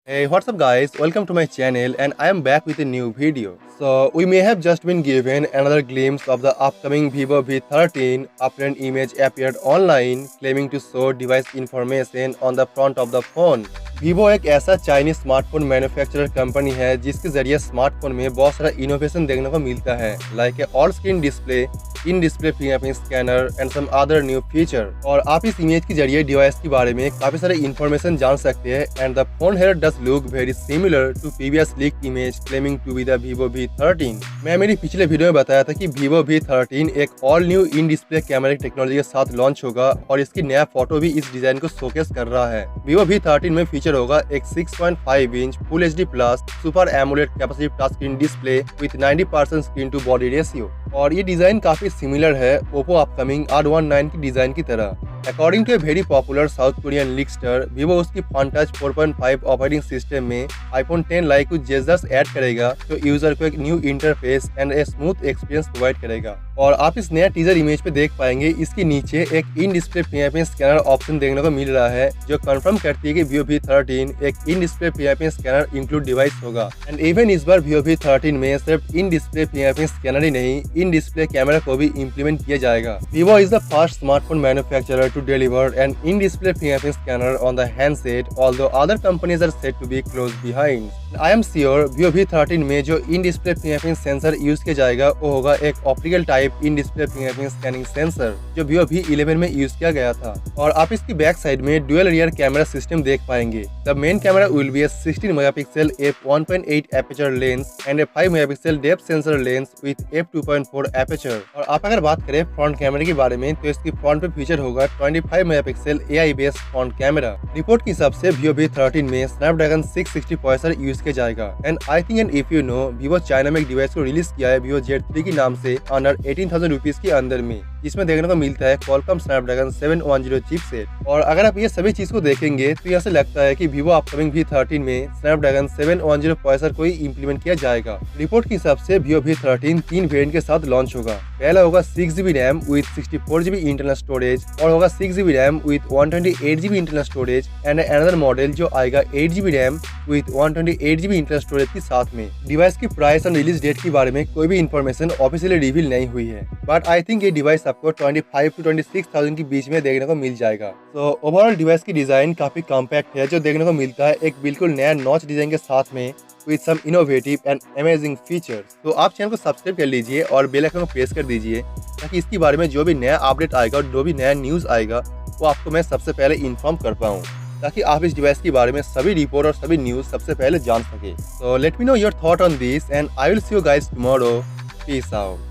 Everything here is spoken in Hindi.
Hey, what's up guys? Welcome to my channel and I am back with a new video. So, we may have just been given another glimpse of the upcoming Vivo V13 after an image appeared online claiming to show device information on the front of the phone. Vivo एक ऐसा चाइनीज स्मार्टफोन मैन्युफैक्चरर कंपनी है जिसके जरिए स्मार्टफोन में बहुत सारा इनोवेशन देखने को मिलता है, like all screen display, in display fingerprint scanner and some other new feature. और आप इस इमेज के जरिए डिवाइस के बारे में काफी सारे इन्फॉर्मेशन जान सकते हैं and the phone here does look very similar to previous leak image claiming to be the Vivo V13। मैं मेरी पिछले वीडियो में बताया था कि वीवो V13 एक all new in display camera technology के साथ लॉन्च होगा और इसकी नया फोटो भी इस डिजाइन को शोकेस कर रहा है। वीवो V13 में फीचर होगा एक 6.5 inch full HD plus super AMOLED capacitive touch screen display with 90% screen to body ratio. और ये डिजाइन काफी सिमिलर है ओप्पो अपकमिंग R19 की डिजाइन की तरह। According to a very popular South Korean leakster, Vivo उसकी FunTouch 4.5 ऑपरेटिंग सिस्टम में iPhone 10 लाइक कुछ जेस्चर्स ऐड करेगा जो यूजर को एक new interface and a smooth experience provide करेगा। और आप इस नया टीजर इमेज पे देख पाएंगे इसके नीचे एक इन डिस्प्ले फिंगरप्रिंट स्कैनर ऑप्शन देखने को मिल रहा है जो कंफर्म करती है कि वीवो V13 एक इन display fingerprint scanner include device होगा। एंड इवन इस बार वीवो V13 में सिर्फ इन डिस्प्ले फिंगरप्रिंट स्कैनर ही नहीं, इन डिस्प्ले कैमरा को भी इम्प्लीमेंट किया जाएगा। Vivo is the first smartphone manufacturer to deliver an in-display fingerprint scanner on the handset, although other companies are said to be close behind. I am sure Vivo V13 में जो in-display fingerprint sensor यूज किया जाएगा वो होगा एक optical type in-display fingerprint scanning sensor जो Vivo V11 में यूज किया गया था। और आप इसकी बैक साइड में डुअल रियर कैमरा सिस्टम देख पाएंगे। The main camera will be a 16 megapixel f1.8 aperture lens and a 5 megapixel depth sensor lens with f2.4 aperture। और आप अगर बात करें फ्रंट कैमरे के बारे में तो इसकी फ्रंट पे फीचर होगा 25 megapixel AI based front camera. Report के हिसाब से Vivo V13 में स्नैपड्रैगन 660 प्रोसेसर यूज किया जाएगा। And I think and if you know, Vivo China में एक डिवाइस को रिलीज किया है Vivo Z3 के नाम से अंडर 18,000 रुपीज के अंदर में, जिसमें देखने को मिलता है Qualcomm स्नैपड्रैगन 710 चिपसेट। और अगर आप ये सभी चीज को देखेंगे तो ऐसा लगता है कि Vivo अपकमिंग V13 में स्नैपड्रैगन 710 प्रोसेसर को ही इम्प्लीमेंट किया जाएगा। रिपोर्ट के हिसाब से Vivo V13 तीन वेरिएंट के साथ लॉन्च होगा। पहला होगा 6GB RAM with 64GB internal storage और होगा 6GB RAM with 128GB internal storage and another model जो आएगा 8GB RAM with 128GB internal storage के साथ में। डिवाइस की प्राइस और रिलीज डेट के बारे में कोई भी इंफॉर्मेशन ऑफिशियली रिवील नहीं हुई है, बट आई थिंक ये डिवाइस आपको 25 to 26,000 के बीच में देखने को मिल जाएगा। तो ओवरऑल डिवाइस की डिजाइन काफी कॉम्पैक्ट है जो देखने को मिलता है एक बिल्कुल नया नॉच डिजाइन के साथ में with some innovative and amazing features। तो आप चैनल को सब्सक्राइब कर लीजिए और बेल आइकन को प्रेस कर दीजिए ताकि इसके बारे में जो भी नया अपडेट आएगा और जो भी नया न्यूज़ आएगा वो आपको मैं सबसे पहले इन्फॉर्म कर पाऊँ, ताकि आप इस डिवाइस के बारे में सभी रिपोर्ट और सभी न्यूज़ सबसे पहले जान सके। So let me know your thought on this and I will see you guys tomorrow. Peace out.